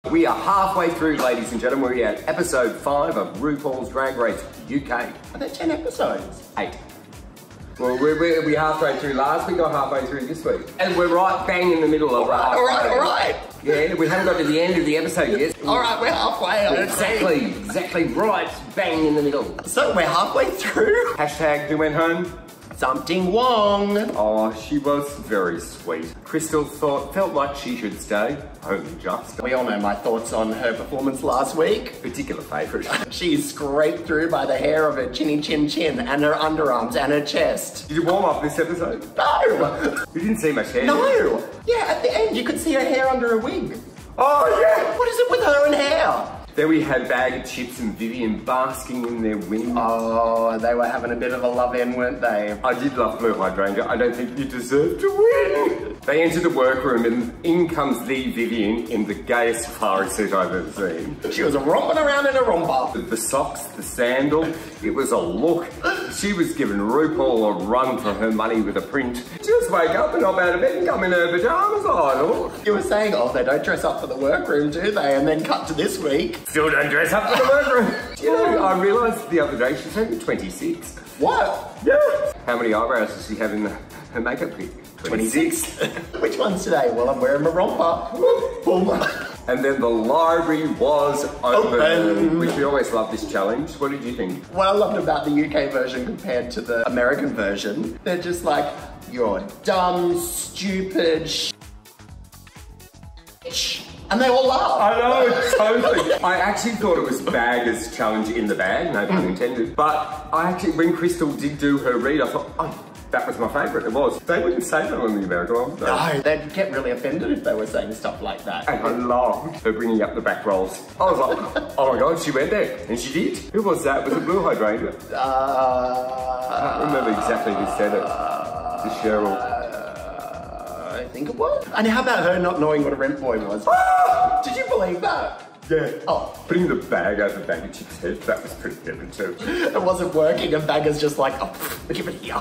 We are halfway through, ladies and gentlemen. We're at episode 5 of RuPaul's Drag Race UK. Are there 10 episodes? 8. Well, we're halfway through last week or halfway through this week. And we're right bang in the middle of that. All right. Yeah, we haven't got to the end of the episode yet. All right, we're halfway. Exactly right bang in the middle. So we're halfway through. Hashtag who went home? Something Wong. Oh, she was very sweet. Crystal felt like she should stay. Only just. We all know my thoughts on her performance last week. Particular favourite. She's scraped through by the hair of her chinny chin chin and her underarms and her chest. Did you warm up this episode? No. You didn't see much hair. No. Yeah, at the end you could see her hair under a wig. Oh yeah. What is it with her and hair? Then we had Bag of Chips and Vivian basking in their win. Oh, they were having a bit of a love-in, weren't they? I did love Blue Hydrangea. I don't think you deserve to win. They enter the workroom and in comes the Vivian in the gayest safari suit I've ever seen. She was romping around in a romper. The socks, the sandal, it was a look. She was giving RuPaul a run for her money with a print. Just wake up and hop out of bed and come in her pajamas, I look. You were saying, oh, they don't dress up for the workroom, do they? And then cut to this week. Still don't dress up for the workroom. You know, I realised the other day she's only 26. What? Yeah. How many eyebrows does she have in her makeup kit? 26. Which one's today? Well, I'm wearing my romper. Boom. And then the library was open. Which we always love this challenge. What did you think? What I loved about the UK version compared to the American version, they're just like, you're dumb, stupid, and they all laugh. I know, totally. I actually thought it was Bagger's challenge in the bag, no pun intended. But I actually, when Crystal did do her read, I thought, oh, that was my favourite. It was. They wouldn't say that on the American one, would they? No, they'd get really offended if they were saying stuff like that. And I loved her bringing up the back rolls. I was like, oh my God, she went there. And she did. Who was that? Was it Blue Hydrangea? I can't remember exactly who said it. The Cheryl. I think it was. And how about her not knowing what a rent boy was? Did you believe that? Yeah. Oh. Putting the bag over Bag of Chips' head, that was pretty good too. It wasn't working and Bagger's just like, oh, give it here.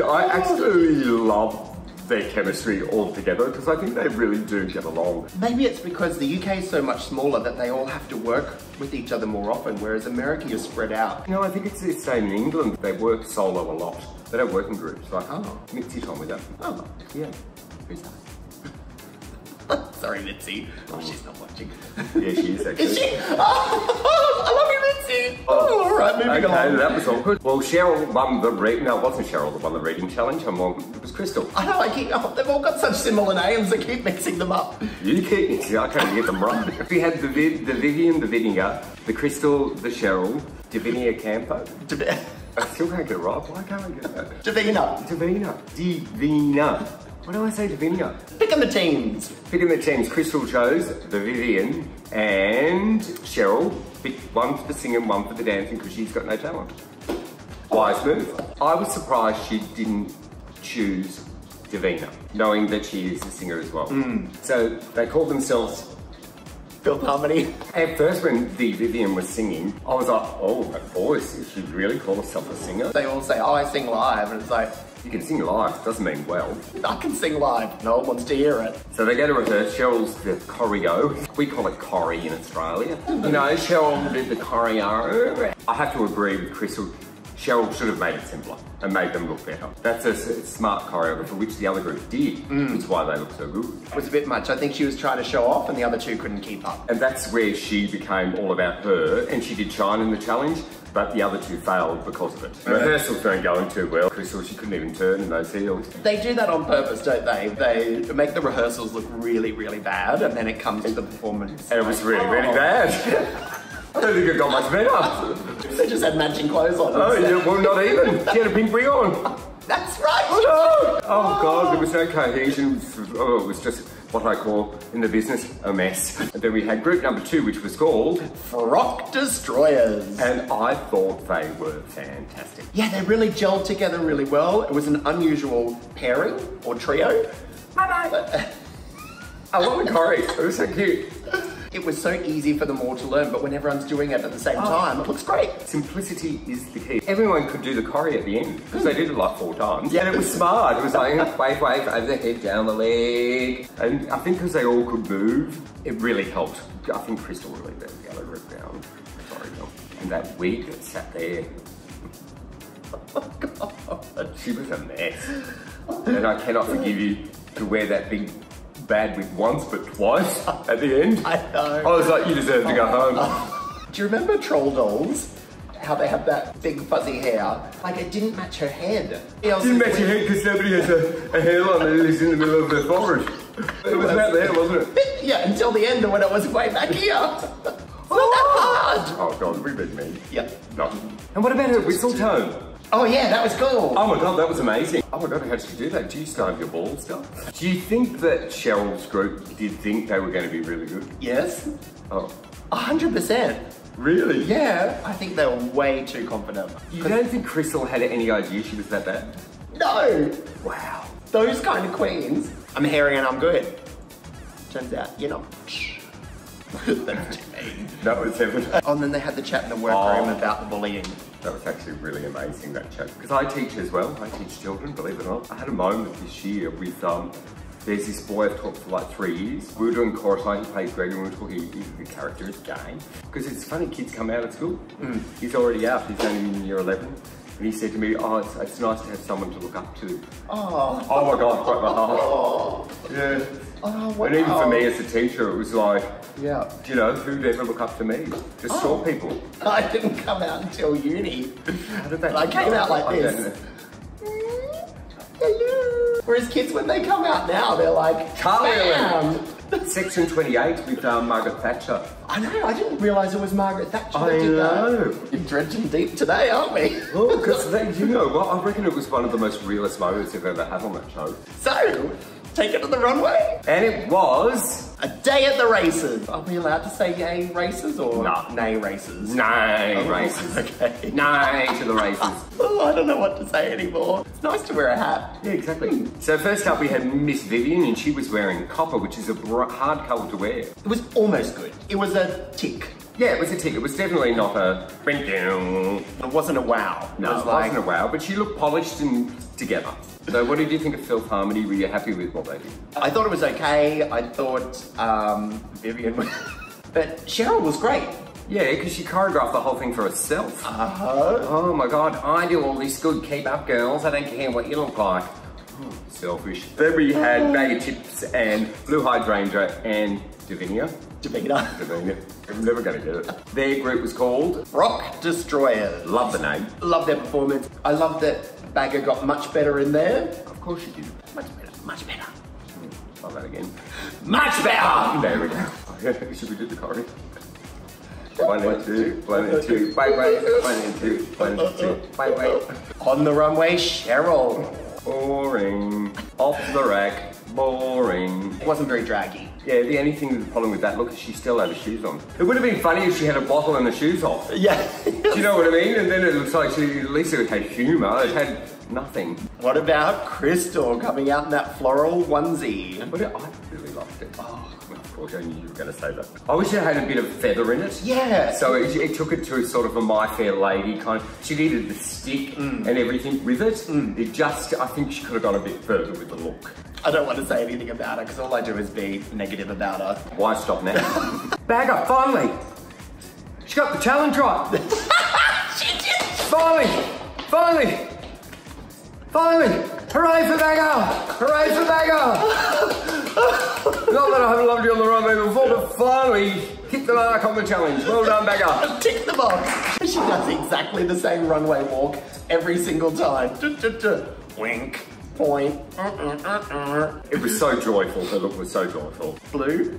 I actually love their chemistry all together because I think they really do get along. Maybe it's because the UK is so much smaller that they all have to work with each other more often, whereas America, you're spread out. No, I think it's the same in England. They work solo a lot. They don't work in groups. Like, Mitzi's on with that. Oh. Yeah. Who's that? Sorry, Mitzi. Oh, she's not watching. Yeah, she is actually. Is she? Oh, I love you, Mitzi. Oh, all right, moving along. That was awkward. Well, Cheryl won the reading. No, it wasn't Cheryl that won the reading challenge. It was Crystal. I know, they've all got such similar names. I keep mixing them up. You keep mixing. I can't get them right. We had the Vivian, the Vinegar, the Crystal, the Cheryl, Davinia Campo. I still can't get it right. Why can't I get that? Divina. What do I say, Davinia? Picking the teams. Picking the teams. Crystal chose the Vivian and Cheryl picked one for the singing, one for the dancing because she's got no talent. Wise move. I was surprised she didn't choose Davina, knowing that she is a singer as well. So they called themselves Build Harmony. At first when the Vivian was singing, I was like, oh, that voice, is she really call herself a singer? They all say, oh, I sing live, and it's like, you can sing live, doesn't mean well. I can sing live, no one wants to hear it. So they go to rehearse, Cheryl's the choreo. We call it choreo in Australia. You know, Cheryl did the choreo. I have to agree with Crystal. Cheryl should have made it simpler and made them look better. That's a smart choreographer, which the other group did. It's why they look so good. It was a bit much. I think she was trying to show off and the other two couldn't keep up. And that's where she became all about her, and she did shine in the challenge, but the other two failed because of it. Rehearsals weren't going too well. Crystal, she couldn't even turn in those heels. They do that on purpose, don't they? They make the rehearsals look really, really bad, and then it comes to the performance. And it was really, really bad. I don't think it got much better. They just had matching clothes on. Oh, yeah, well, not even. She had a pink wig on. That's right. Oh, no. Oh, God, there was no cohesion. Oh, it was just what I call in the business a mess. And then we had group number 2, which was called Frock Destroyers. And I thought they were fantastic. Yeah, they really gelled together really well. It was an unusual pairing or trio. I love the choreo. It was so cute. It was so easy for them all to learn, but when everyone's doing it at the same time, it looks great. Simplicity is the key. Everyone could do the choreo at the end, because they did it like 4 times. Yeah, and it was smart. It was like, wave, over the head, down the leg. And I think because they all could move, it really helped. I think Crystal really let the other rip down. Sorry, no. And that wig that sat there. Oh, God. She was a mess. And I cannot forgive you to wear that big bad wig once, but twice at the end. I know. I was like, you deserve to go home. Do you remember Troll Dolls? How they have that big fuzzy hair? Like, it didn't match her head. It didn't match your head because nobody has a hairline that is in the middle of their forehead. It was about there, wasn't it? Yeah, until the end when it was way back here. It's not that hard. Oh, God, we been mean. Yep. No. And what about her whistle tone? Oh yeah, that was cool. Oh my God, that was amazing. Oh my God, how did you do that? Do you still have your ball stuff? Do you think that Cheryl's group did think they were going to be really good? Yes. Oh. 100%. Really? Yeah, I think they were way too confident. You don't think Crystal had any idea she was that bad? No. Wow. Those kind of queens. I'm hairy and I'm good. Turns out, you're not. That's too mean. No, it's heaven. Oh, and then they had the chat in the workroom about the bullying. That was actually really amazing, that chat. Because I teach as well. I teach children, believe it or not. I had a moment this year with, there's this boy I've taught for like 3 years. We were doing chorus line, he plays Greg, and we were talking, the character is gay. Because it's funny, kids come out of school. He's already out, he's only in year 11. And he said to me, oh, it's nice to have someone to look up to. Oh. Oh my God, quite my heart. Oh. Yeah. Oh, wow. And even for me as a teacher, it was like, yeah. You know, who'd ever look up to me? Just short people. I didn't come out until uni. How did that I came out like this. Hello. Whereas kids, when they come out now, they're like, bam. Section 28 with Margaret Thatcher. I know, I didn't realise it was Margaret Thatcher that I did know. that. You're dredging deep today, aren't we? Oh, because you know what? I reckon it was one of the most realist moments I've ever had on that show. So, take it to the runway. And it was... a day at the races. Are we allowed to say yay races or no. nay races? Nay races. Okay. Nay to the races. Oh, I don't know what to say anymore. It's nice to wear a hat. Yeah, exactly. So first up we had Miss Vivian and she was wearing copper, which is a hard colour to wear. It was almost good. It was a tick. Yeah, it was a tick. It was definitely not a... It wasn't a wow. No, it wasn't a wow, but she looked polished and together. So what did you think of Filth Harmony? Were you happy with what they did? I thought it was okay. I thought Vivian was... But Cheryl was great. Yeah, because she choreographed the whole thing for herself. Uh-huh. Oh my God, I do all this good. Keep up, girls. I don't care what you look like. Selfish. Then we had Bag of Chips and Blue Hydrangea and Davina. I'm never going to get it. Their group was called Rock Destroyers. Love the name. Love their performance. I love that Bagger got much better in there. Of course she did. Much better, much better. Love that again. Much better! There we go. Should we do the choreo? 1 and 2, 1 and 2, wait, 1 and 2, 1 and 2, wait. On the runway, Cheryl. Boring. Off the rack. Boring. It wasn't very draggy. Yeah, the only thing, the problem with that look is she still had her shoes on. It would have been funny if she had a bottle and the shoes off. Yeah. Do you know what I mean? And then it looks like she, at least it had humour. It had nothing. What about Crystal coming out in that floral onesie? But I really liked it. Oh, of course, I knew you were going to say that. I wish it had a bit of feather in it. Yeah. So it took it to sort of a My Fair Lady kind of... She needed the stick and everything with it. It just... I think she could have gone a bit further with the look. I don't want to say anything about her because all I do is be negative about her. Why stop now? Bagger, finally! She got the challenge right! She did! Finally! Hooray for Bagger! Hooray for Bagger! Not that I haven't loved you on the runway before, but finally hit the mark on the challenge. Well done, Bagger. Tick the box. She does exactly the same runway walk every single time. Wink. Point. It was so joyful. The look was so joyful. Blue.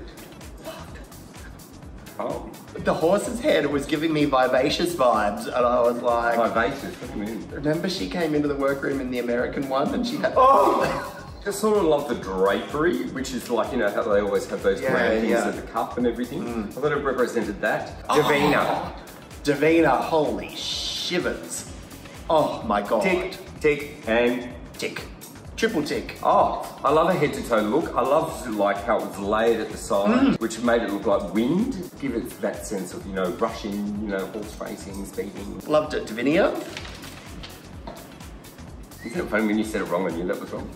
Oh. The horse's head was giving me vivacious vibes, and I was like... Vivacious? What do you mean? Remember she came into the workroom in the American one, and she had... Oh! Just sort of love the drapery, which is like, you know, how they always have those grand things at the cup and everything. I thought it represented that. Davina. Davina, holy shivers. Oh my God. Tick, and tick. Triple tick. Oh, I love a head to toe look. I love like how it was layered at the side, which made it look like wind. Give it that sense of, you know, rushing, you know, horse racing, speeding. Loved it, Davinia. Isn't it funny when you said it wrong and you knew that was wrong?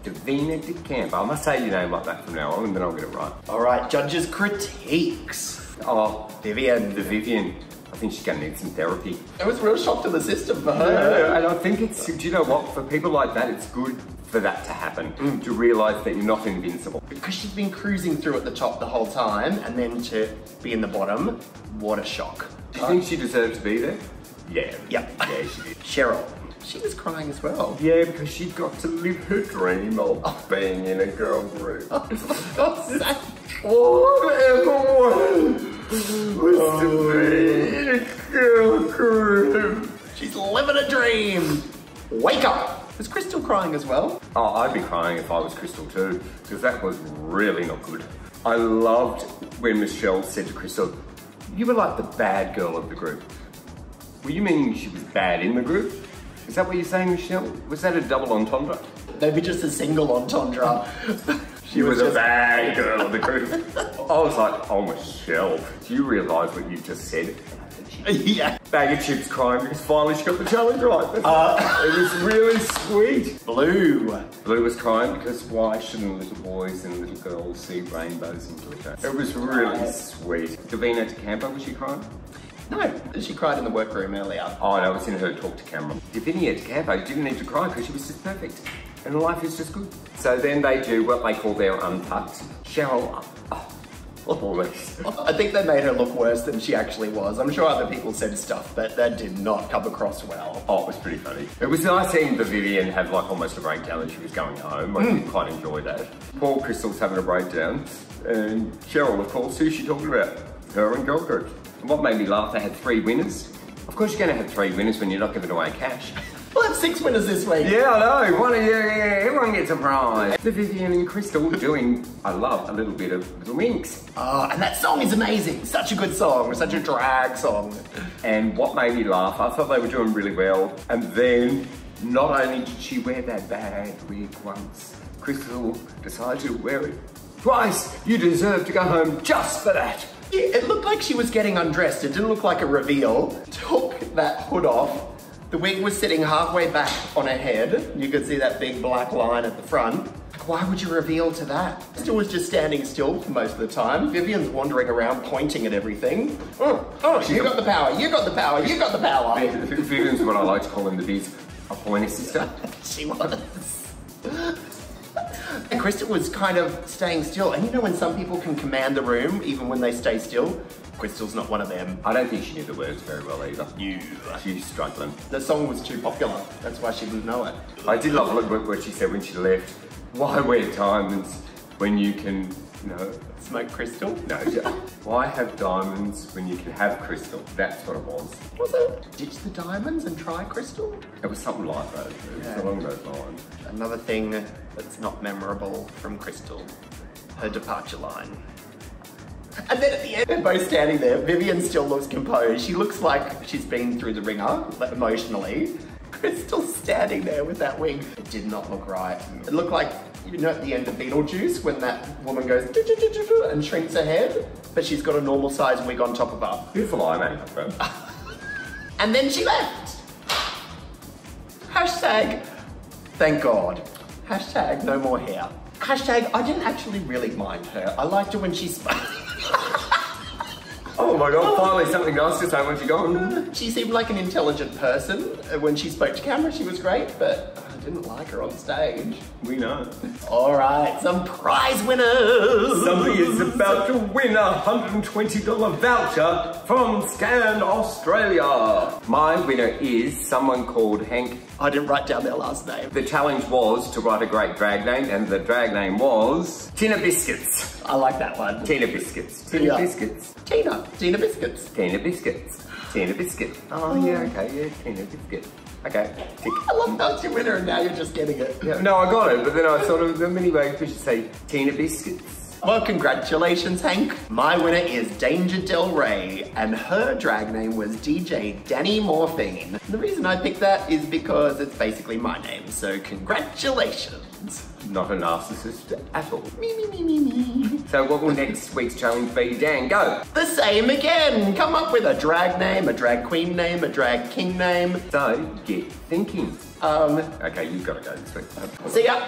Davina de Camp. I must say your name like that from now on and then I'll get it right. All right, judges' critiques. Oh, Vivian. the Vivian. I think she's going to need some therapy. It was a real shock to the system for her. Yeah, and I think it's, do you know what? For people like that, it's good for that to happen. To realise that you're not invincible. Because she's been cruising through at the top the whole time and then to be in the bottom, what a shock. Do you think she deserved to be there? Yeah. Yep. Yeah, she did. Cheryl. She was crying as well. Yeah, because she got to live her dream of being in a girl group. Was to be in a girl group. She's living a dream. Wake up. Was Crystal crying as well? Oh, I'd be crying if I was Crystal too, because that was really not good. I loved when Michelle said to Crystal, you were like the bad girl of the group. Were you meaning she was bad in the group? Is that what you're saying, Michelle? Was that a double entendre? Maybe just a single entendre. She was a bad girl of the group. I was like, oh, Michelle, do you realise what you just said? Yeah. Bag of chips crying because finally she got the challenge right. It was really sweet. Blue. Blue was crying because why shouldn't little boys and little girls see rainbows in glitter? It was really sweet. Davina de Campo, was she crying? No, she cried in the workroom earlier. Oh, no, it's in her talk to camera. Davina de Campo didn't need to cry because she was just perfect. And life is just good. So then they do what they call their untucked. Cheryl, always. I think they made her look worse than she actually was. I'm sure other people said stuff, but that did not come across well. Oh, it was pretty funny. It was nice seeing the Vivian have like almost a breakdown as she was going home. I did quite enjoy that. Poor Crystal's having a breakdown. And Cheryl, of course, who's she talking about? Her and girl group. And what made me laugh, they had 3 winners. Of course you're going to have 3 winners when you're not giving away cash. We'll have 6 winners this week. Yeah, I know. One of you, everyone gets a prize. The Vivian and Crystal doing, I love, a little bit of Little Minx. Oh, and that song is amazing. Such a good song. Such a drag song. And what made me laugh, I thought they were doing really well. And then, not only did she wear that bad wig once, Crystal decided to wear it twice. You deserve to go home just for that. Yeah, it looked like she was getting undressed. It didn't look like a reveal. Took that hood off. The wig was sitting halfway back on her head. You could see that big black line at the front. Why would you reveal to that? Crystal was just standing still for most of the time. Vivian's wandering around pointing at everything. Oh, you got the power, you got the power, you got the power. Vivian's what I like to call in the biz, a pointer sister. She was. And Crystal was kind of staying still. And you know when some people can command the room even when they stay still? Crystal's not one of them. I don't think she knew the words very well either. She's struggling. The song was too popular. That's why she didn't know it. I did love what she said when she left. Why wear diamonds when you can, you know... Smoke crystal? No, why have diamonds when you can have crystal? That's what it was. Was it? Ditch the diamonds and try crystal? It was something like that. It was along those lines. Another thing that's not memorable from Crystal, her departure line. And then at the end, they're both standing there. Vivian still looks composed. She looks like she's been through the ringer, like emotionally. Crystal's standing there with that wig. It did not look right. It looked like, you know, at the end of Beetlejuice when that woman goes and shrinks her head, but she's got a normal size wig on top of her. Beautiful eye makeup, bro. And then she left. Hashtag, thank God. Hashtag, no more hair. Hashtag, I didn't actually really mind her. I liked her when she spoke. Oh my God, finally something nice to say when she's gone. She seemed like an intelligent person. When she spoke to camera, she was great, but I didn't like her on stage. We know. All right, some prize winners. Somebody is about to win a $120 voucher from Scan Australia. My winner is someone called Hank. I didn't write down their last name. The challenge was to write a great drag name, and the drag name was Tina Biscuits. I like that one. Tina Biscuits. Tina Biscuits. Tina Biscuits. Tina Biscuits. Tina Biscuit. Oh yeah, okay, yeah, Tina Biscuit. Okay, tick. I love how it's your winner and now you're just getting it. Yeah, no, I got it, but then I sort of, the mini way, we should say Tina Biscuits. Well, congratulations, Hank. My winner is Danger Del Rey, and her drag name was DJ Danny Morphine. The reason I picked that is because it's basically my name, so congratulations. Not a narcissist at all. Me. So what will next week's challenge be, Dan? Go! The same again. Come up with a drag name, a drag queen name, a drag king name. So, get thinking. Okay, you've got to go this week. See ya.